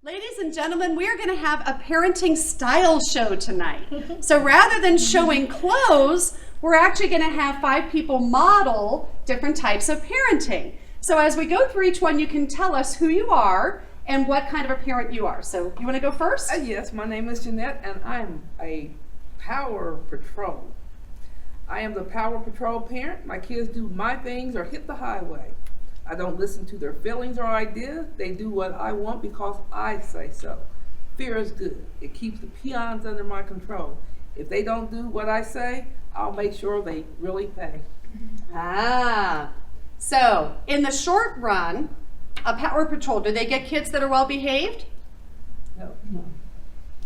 Ladies and gentlemen, we are going to have a parenting style show tonight. So rather than showing clothes, we're actually going to have 5 people model different types of parenting. So as we go through each one, you can tell us who you are and what kind of a parent you are. So you want to go first? Yes, my name is Jeanette, and I'm a Power Patrol. I am the Power Patrol parent. My kids do my things or hit the highway. I don't listen to their feelings or ideas. They do what I want because I say so. Fear is good. It keeps the peons under my control. If they don't do what I say, I'll make sure they really pay. So in the short run, a Power Patrol, do they get kids that are well behaved? No.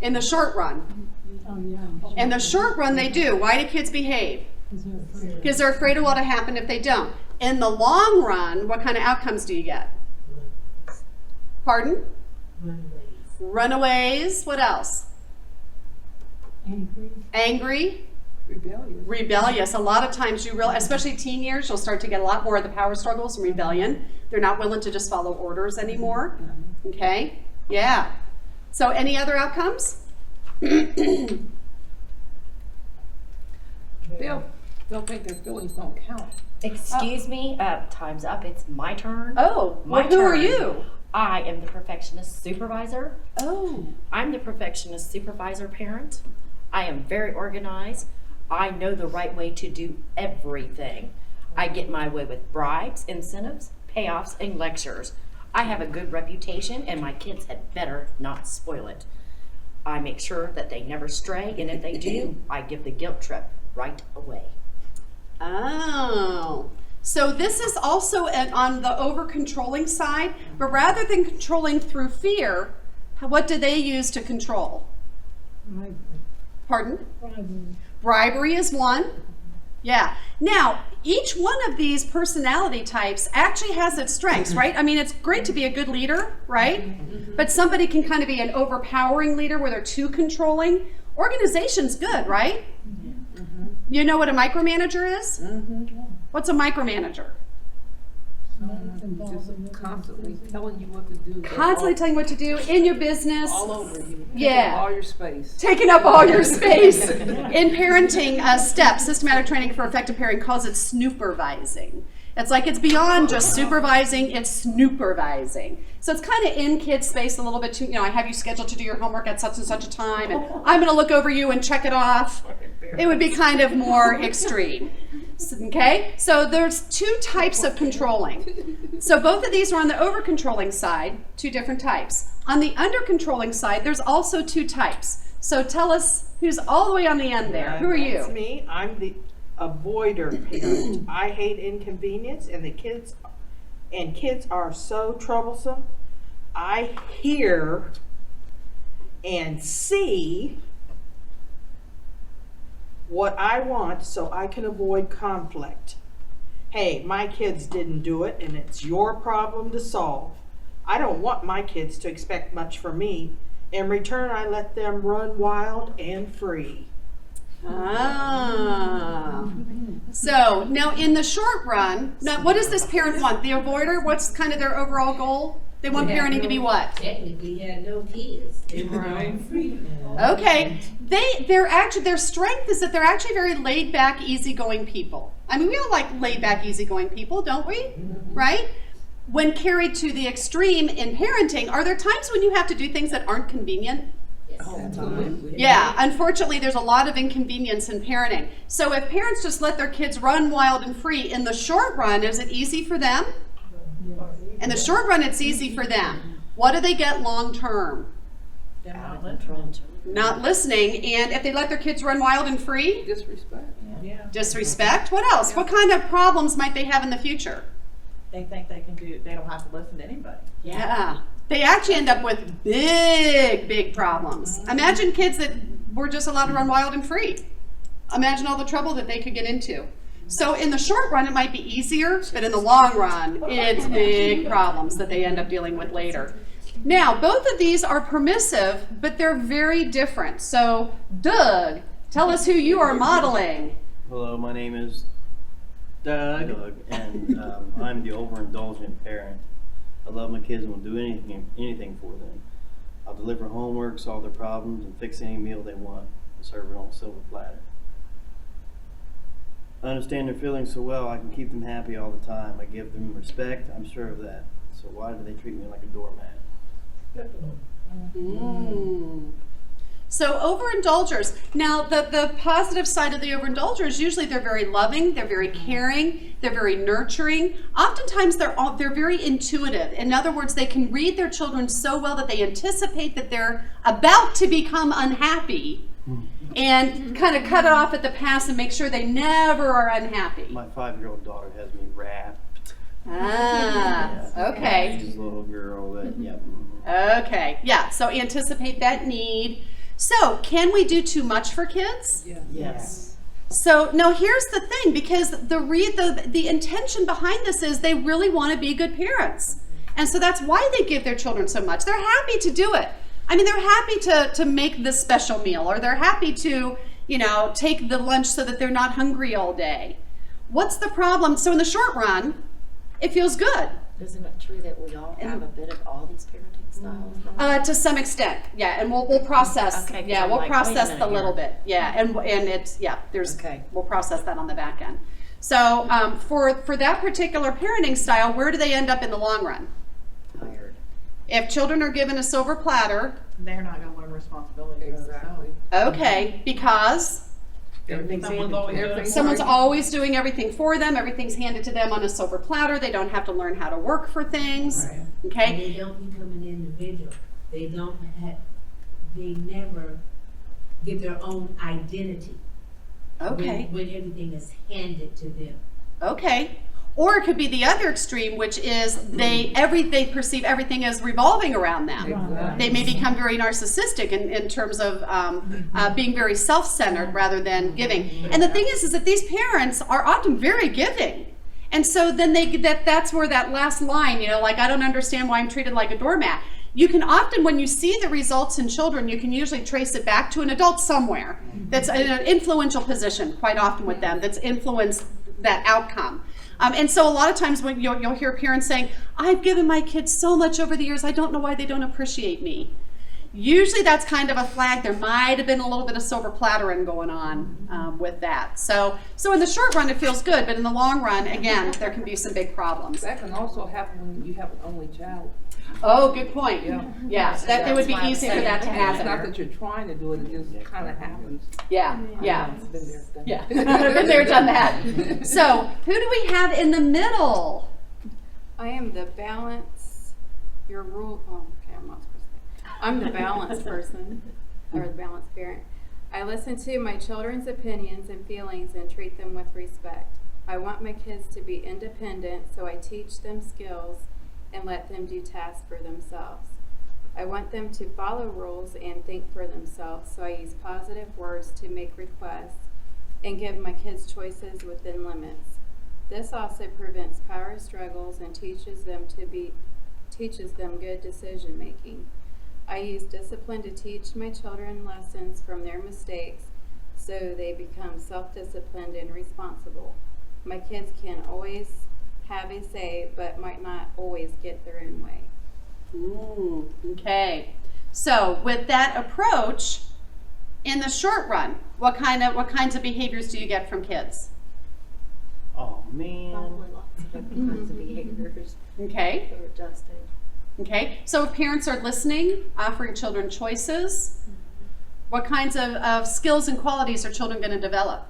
In the short run. In the short run, they do. Why do kids behave? Because they're afraid of what will happen if they don't. In the long run, what kind of outcomes do you get? Pardon? Runaways. What else? Angry. Rebellious. A lot of times you realize, especially teen years, you'll start to get a lot more of the power struggles and rebellion. They're not willing to just follow orders anymore. Okay? Yeah. So any other outcomes? They'll think their feelings don't count. Excuse me, time's up. It's my turn. Oh, my who turn. are you? I am the perfectionist supervisor. Oh. I'm the perfectionist supervisor parent. I am very organized. I know the right way to do everything. I get my way with bribes, incentives, payoffs, and lectures. I have a good reputation, and my kids had better not spoil it. I make sure that they never stray, and if they do, I give the guilt trip right away. Oh, so this is also on the over-controlling side, but rather than controlling through fear, what do they use to control? Pardon? Bribery is one. Yeah. Now, each one of these personality types actually has its strengths, right? I mean, it's great to be a good leader, right? But somebody can kind of be an overpowering leader where they're too controlling. Organization's good, right? You know what a micromanager is? What's a micromanager? Just constantly telling you what to do. Constantly telling you what to do in your business. All over you. Yeah. All your space. Taking up all your space. In parenting, STEP, Systematic Training for Effective Parenting, calls it snoopervising. It's like it's beyond just supervising, it's snoopervising. So it's kind of in kids' space a little bit too, I have you scheduled to do your homework at such and such a time, and I'm going to look over you and check it off. It would be kind of more extreme. Okay? So there's 2 types of controlling. So both of these are on the over-controlling side, 2 different types. On the under-controlling side, there's also 2 types. So tell us who's all the way on the end there. Who are you? That's me. I'm the avoider parent. I hate inconvenience, and kids are so troublesome. I hear and see what I want so I can avoid conflict. Hey, my kids didn't do it, and it's your problem to solve. I don't want my kids to expect much from me. In return, I let them run wild and free. So now in the short run, now what does this parent want? The avoider, what's kind of their overall goal? They want parenting to be what? Technically, had no kids. They were on freedom. Okay. Their strength is that they're actually very laid back, easygoing people. I mean, we all like laid back, easygoing people, don't we? Right? When carried to the extreme in parenting, are there times when you have to do things that aren't convenient? Yeah, unfortunately, there's a lot of inconvenience in parenting. So if parents just let their kids run wild and free, in the short run, is it easy for them? In the short run, it's easy for them. What do they get long term? Not listening. And if they let their kids run wild and free? Disrespect. Disrespect. What else? What kind of problems might they have in the future? They think they don't have to listen to anybody. Yeah. They actually end up with big problems. Imagine kids that were just allowed to run wild and free. Imagine all the trouble that they could get into. So in the short run, it might be easier, but in the long run, it's big problems that they end up dealing with later. Now, both of these are permissive, but they're very different. So, Doug, tell us who you are modeling. Hello, my name is Doug, and I'm the overindulgent parent. I love my kids and will do anything for them. I'll deliver homework, solve their problems, and fix any meal they want and serve it on a silver platter. I understand their feelings so well, I can keep them happy all the time. I give them respect, I'm sure of that. So why do they treat me like a doormat? So overindulgers. Now, the positive side of the overindulgers, usually they're very loving, they're very caring, they're very nurturing. Oftentimes they're very intuitive. In other words, they can read their children so well that they anticipate that they're about to become unhappy and kind of cut it off at the pass and make sure they never are unhappy. My 5-year-old daughter has me wrapped. Okay. She's a little girl that, Okay, yeah, so anticipate that need. So, can we do too much for kids? Yeah. Yes. So, now here's the thing, because the intention behind this is they really want to be good parents. And so that's why they give their children so much. They're happy to do it. I mean, they're happy to make this special meal, or they're happy to, take the lunch so that they're not hungry all day. What's the problem? So in the short run, it feels good. Isn't it true that we all have a bit of all these parenting styles? To some extent, yeah, and we'll process. Okay, 'cause Yeah, I'm we'll like, process wait a the minute little here. bit. Yeah, and it's there's Okay. we'll process that on the back end. So for that particular parenting style, where do they end up in the long run? Tired. If children are given a silver platter, They're not gonna learn responsibility for Exactly. okay, because someone's always doing everything for them. Everything's handed to them on a silver platter. They don't have to learn how to work for things. Right. Okay. And they don't become an individual. They never get their own identity. Okay. When everything is handed to them. Okay. Or it could be the other extreme, which is they perceive everything as revolving around them. Exactly. They may become very narcissistic in terms of being very self-centered rather than giving. And the thing is that these parents are often very giving. And so then that's where that last line, like, I don't understand why I'm treated like a doormat. You can often, when you see the results in children, you can usually trace it back to an adult somewhere that's in an influential position, quite often with them, that's influenced that outcome. And so a lot of times when you'll hear parents saying, I've given my kids so much over the years, I don't know why they don't appreciate me. Usually that's kind of a flag. There might have been a little bit of silver plattering going on with that. So in the short run, it feels good, but in the long run, again, there can be some big problems. That can also happen when you have an only child. Oh, good point. Yeah. Yeah, it would be That's why I'm easy for saying that to it. It's not happen. that you're trying to do it, it just kind of happens. Yeah. It's been there, done Yeah, that. been there, done that. So who do we have in the middle? I am the balance, your rule, okay, I'm not supposed to say. I'm the balance person, or the balance parent. I listen to my children's opinions and feelings and treat them with respect. I want my kids to be independent, so I teach them skills and let them do tasks for themselves. I want them to follow rules and think for themselves, so I use positive words to make requests and give my kids choices within limits. This also prevents power struggles and teaches them good decision making. I use discipline to teach my children lessons from their mistakes so they become self-disciplined and responsible. My kids can always have a say, but might not always get their own way. Okay. So with that approach, in the short run, what kinds of behaviors do you get from kids? Oh, man. Probably lots of different kinds of behaviors. Okay. They're adjusting. Okay. So if parents are listening, offering children choices, what kinds of skills and qualities are children going to develop?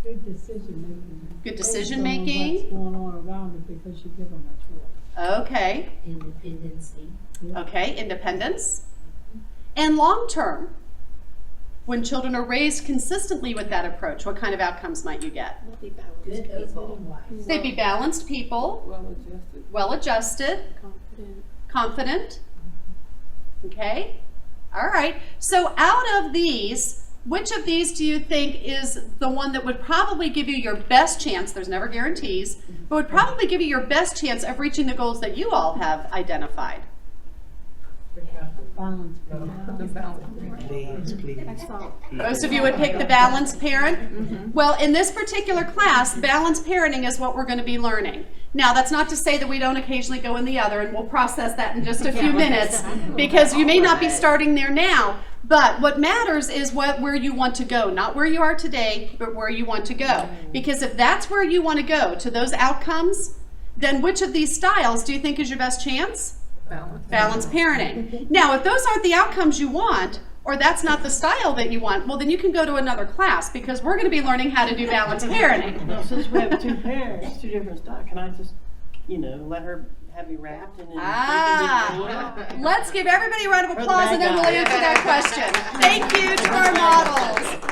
Good decision making. Good decision Based on making. What's going on around it because you give them a choice. Okay. Independency. Okay. Independence. And long term, when children are raised consistently with that approach, what kind of outcomes might you get? We'll be balanced Good husband people. and wife. They'd be balanced people, Well adjusted. well adjusted, Confident. confident. Okay. All right. So out of these, which of these do you think is the one that would probably give you your best chance, there's never guarantees, but would probably give you your best chance of reaching the goals that you all have identified? Balance. The balance. Please. Most of you would pick the balanced parent. Well, in this particular class, balanced parenting is what we're going to be learning. Now, that's not to say that we don't occasionally go in the other, and we'll process that in just a few minutes, because you may not be starting there now. But what matters is where you want to go, not where you are today, but where you want to go. Because if that's where you want to go, to those outcomes, then which of these styles do you think is your best chance? Balanced parenting. Now, if those aren't the outcomes you want, or that's not the style that you want, well, then you can go to another class, because we're going to be learning how to do balanced parenting. Well, since we have two parents, two different styles, can I just, let her have me wrapped and then Let's give everybody a round of applause, and then we'll answer that question. Thank you to our models.